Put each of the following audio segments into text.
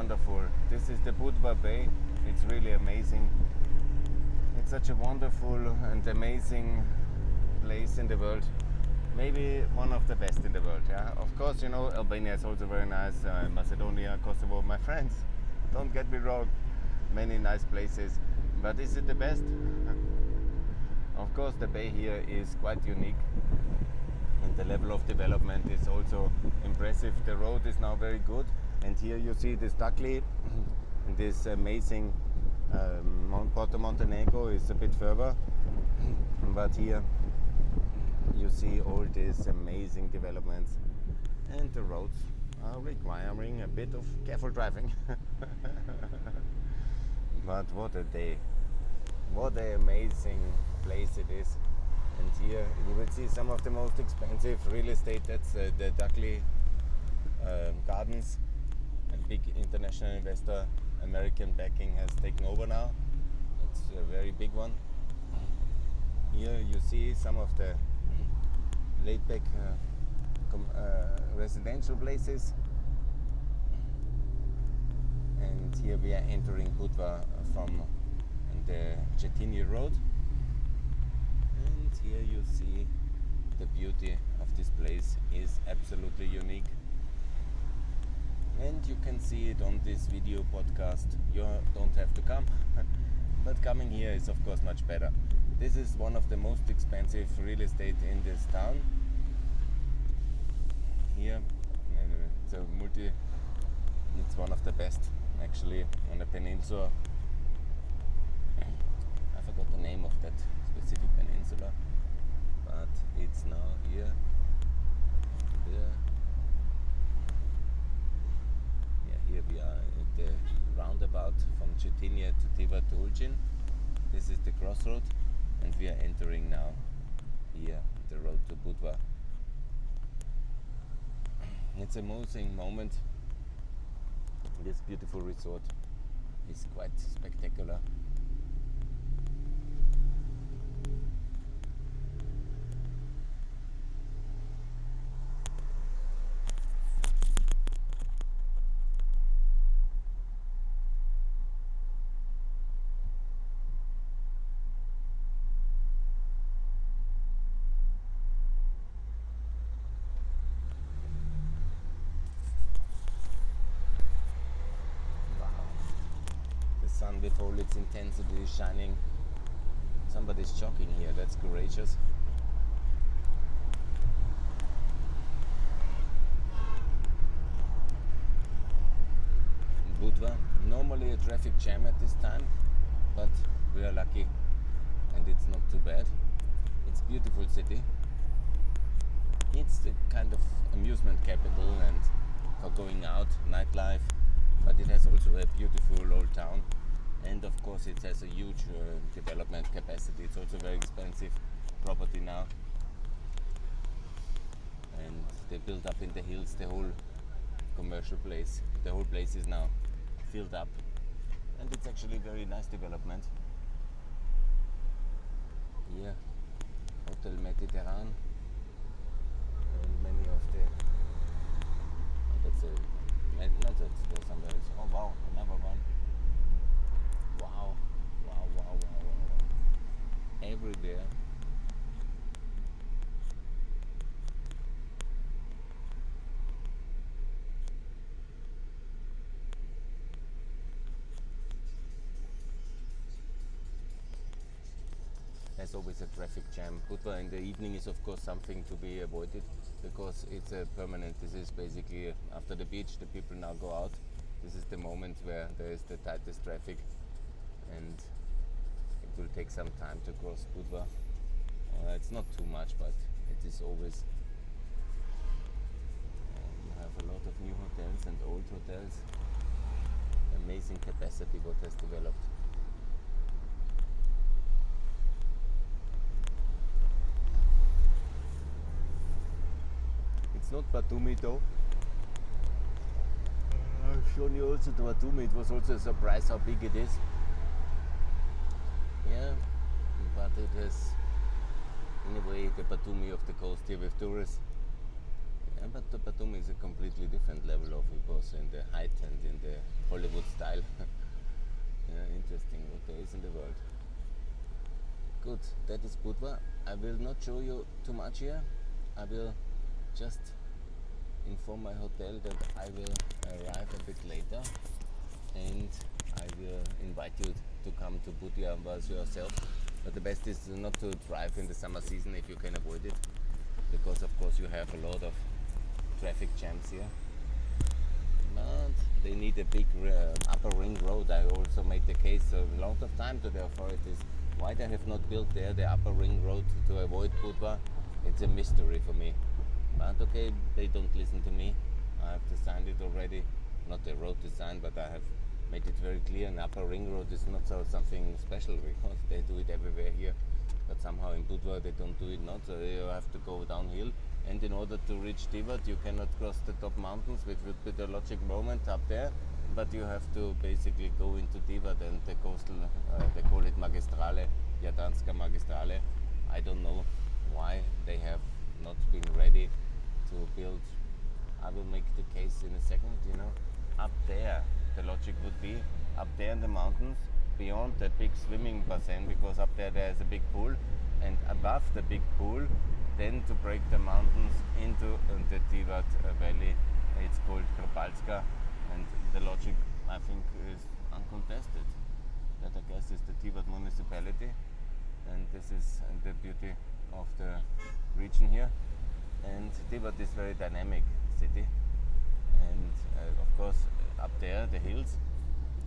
wonderful. This is the Budva Bay. It's really amazing. It's such a wonderful and amazing place in the world. Maybe one of the best in the world. Yeah, of course, Albania is also very nice. Macedonia, Kosovo, my friends. Don't get me wrong. Many nice places. But is it the best? Of course, the bay here is quite unique. And the level of development is also impressive. The road is now very good. And here you see this Dakli, this amazing Porto Montenegro is a bit further. But here you see all these amazing developments. And the roads are requiring a bit of careful driving. But what a day. What an amazing place it is. And here you will see some of the most expensive real estate. That's the Dakli Gardens. A big international investor, American backing, has taken over now. It's a very big one. Here you see some of the laid-back residential places. And here we are entering Budva from the Cetinje road. And here you see the beauty of this place is absolutely unique. And you can see it on this video podcast. You don't have to come, but coming here is of course much better. This is one of the most expensive real estate in this town. Here it's one of the best actually on the peninsula. I forgot the name of that specific peninsula, but it's now here. Here we are at the roundabout from Cetinje to Tivar to Ulcin. This is the crossroad, and we are entering now here the road to Budva. It's an amazing moment. This beautiful resort is quite spectacular. Sun with all its intensity is shining. Somebody's jogging here, that's courageous. In Budva, normally a traffic jam at this time, but we are lucky and it's not too bad. It's a beautiful city. It's the kind of amusement capital and for going out, nightlife, but it has also a beautiful old town. And of course it has a huge development capacity. It's also very expensive property now. And they built up in the hills the whole commercial place. The whole place is now filled up. And it's actually a very nice development. Here, Hotel Mediterrane. And many of the... there's somewhere else. Oh wow, another one. Wow. Everywhere. There's always a traffic jam. Budva in the evening is of course something to be avoided because it's a permanent. This is basically after the beach, the people now go out. This is the moment where there is the tightest traffic, and it will take some time to cross Budva. It's not too much, but it is always. You have a lot of new hotels and old hotels. Amazing capacity what has developed. It's not Batumi though. I've shown you also to Batumi. It was also a surprise how big it is. Yeah, but it has, in a way, the Batumi of the coast here with tourists. But Batumi is a completely different level of course in the height and in the Hollywood style. Interesting what there is in the world. Good, that is Budva. I will not show you too much here. I will just inform my hotel that I will arrive a bit later, and I will invite you to come to Budva yourself. But the best is not to drive in the summer season if you can avoid it, because of course you have a lot of traffic jams here. But they need a big upper ring road. I also made the case a lot of time to the authorities why they have not built there the upper ring road to avoid Budva. It's a mystery for me. But okay, they don't listen to me. I have designed it already, not the road design, but I have made it very clear. An upper ring road is not something special because they do it everywhere here. But somehow in Budva they don't do it not, so you have to go downhill. And in order to reach Tivat, you cannot cross the top mountains, which would be the logic moment up there. But you have to basically go into Tivat and the coastal, they call it Magistrale, Jadranska Magistrale. I don't know why they have not been ready to build. I will make the case in a second, Up there, the logic would be, up there in the mountains, beyond the big swimming basin, because up there is a big pool, and above the big pool, then to break the mountains into the Tivat valley. It's called Kropalska, and the logic, I think, is uncontested. That, I guess, is the Tivat municipality, and this is the beauty of the region here. And Tivat is very dynamic city, and of course up there the hills,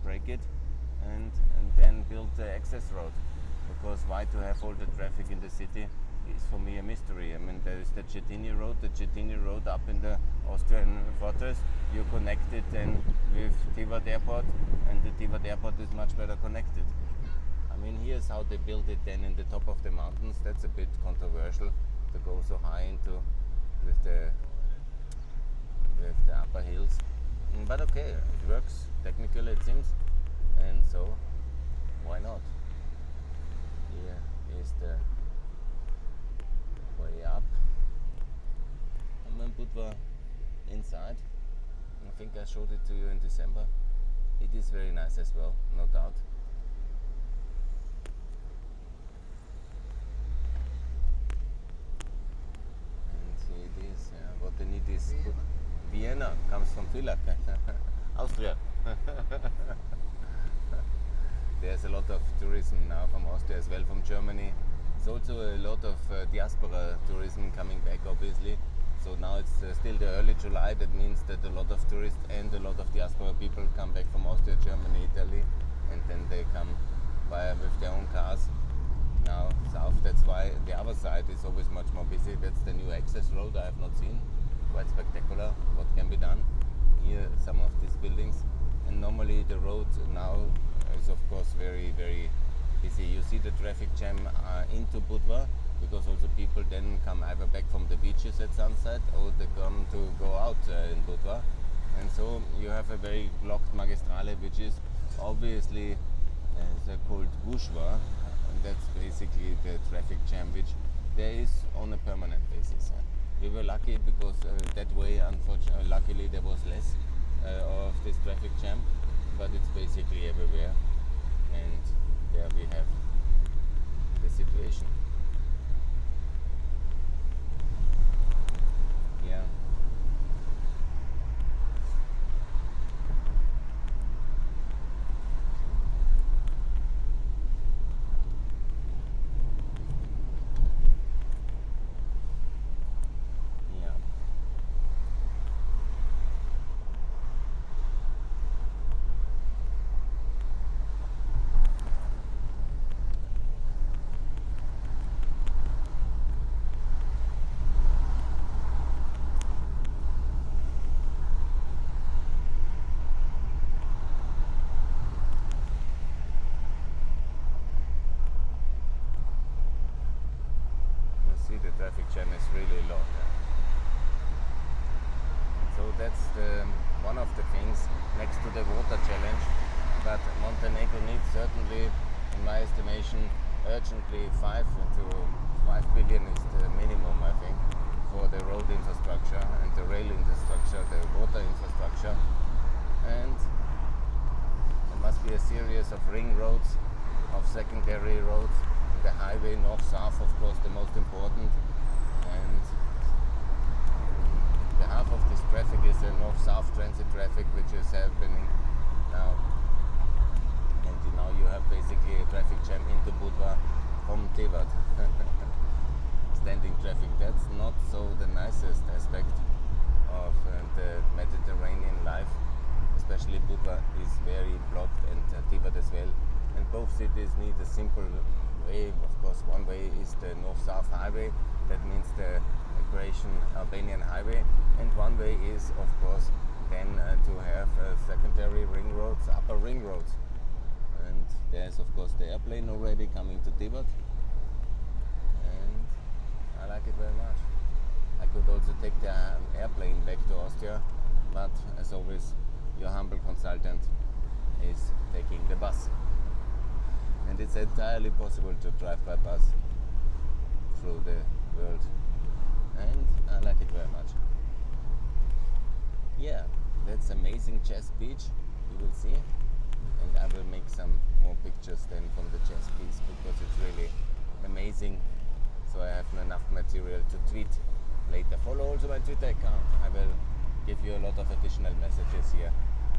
break it and then build the access road, because why to have all the traffic in the city is for me a mystery. I mean, there is the Cetini road up in the Austrian fortress. You connect it then with Tivat airport, and the Tivat airport is much better connected. I mean, here's how they build it then in the top of the mountains. That's a bit controversial to go so high into with the upper hills. But okay, it works technically, it seems, and so why not? Here is the way up. And then Budva inside. I think I showed it to you in December. It is very nice as well, no doubt. And see this, what they need is Vienna comes from Villach, Austria. There's a lot of tourism now from Austria as well, from Germany. There's also a lot of diaspora tourism coming back, obviously. So now it's still the early July. That means that a lot of tourists and a lot of diaspora people come back from Austria, Germany, Italy, and then they come with their own cars now south. That's why the other side is always much more busy. That's the new access road I have not seen. Quite spectacular what can be done. Here some of these buildings, and normally the road now is of course very, very busy. You see the traffic jam into Budva, because also people then come either back from the beaches at sunset or they come to go out in Budva, and so you have a very blocked magistrale, which is obviously called Budva, and that's basically the traffic jam which there is on a permanent basis. We were lucky because that way, unfortunately, luckily there was less of this traffic jam, but it's basically everywhere, and there we have the situation. Yeah. The traffic jam is really low. So that's one of the things next to the water challenge. But Montenegro needs certainly, in my estimation, urgently 5 billion is the minimum, I think, for the road infrastructure and the rail infrastructure, the water infrastructure, and there must be a series of ring roads, of secondary roads, the highway north-south, of course, the most important, and the half of this traffic is the north-south transit traffic, which is happening now, and now you have basically a traffic jam into Budva from Tivat. Standing traffic, that's not so the nicest aspect of the Mediterranean life, especially Budva is very blocked, and Tivat as well, and both cities need a simple way. Of course, one way is the north-south highway, that means the Croatian-Albanian highway, and one way is, of course, then to have secondary ring roads, upper ring roads, and there's of course the airplane already coming to Tivat, and I like it very much. I could also take the airplane back to Austria, but as always, your humble consultant is taking the bus. And it's entirely possible to drive by bus through the world, and I like it very much. Yeah, that's amazing Chess Beach, you will see, and I will make some more pictures then from the chess piece, because it's really amazing. So I have enough material to tweet later. Follow also my Twitter account. I will give you a lot of additional messages here.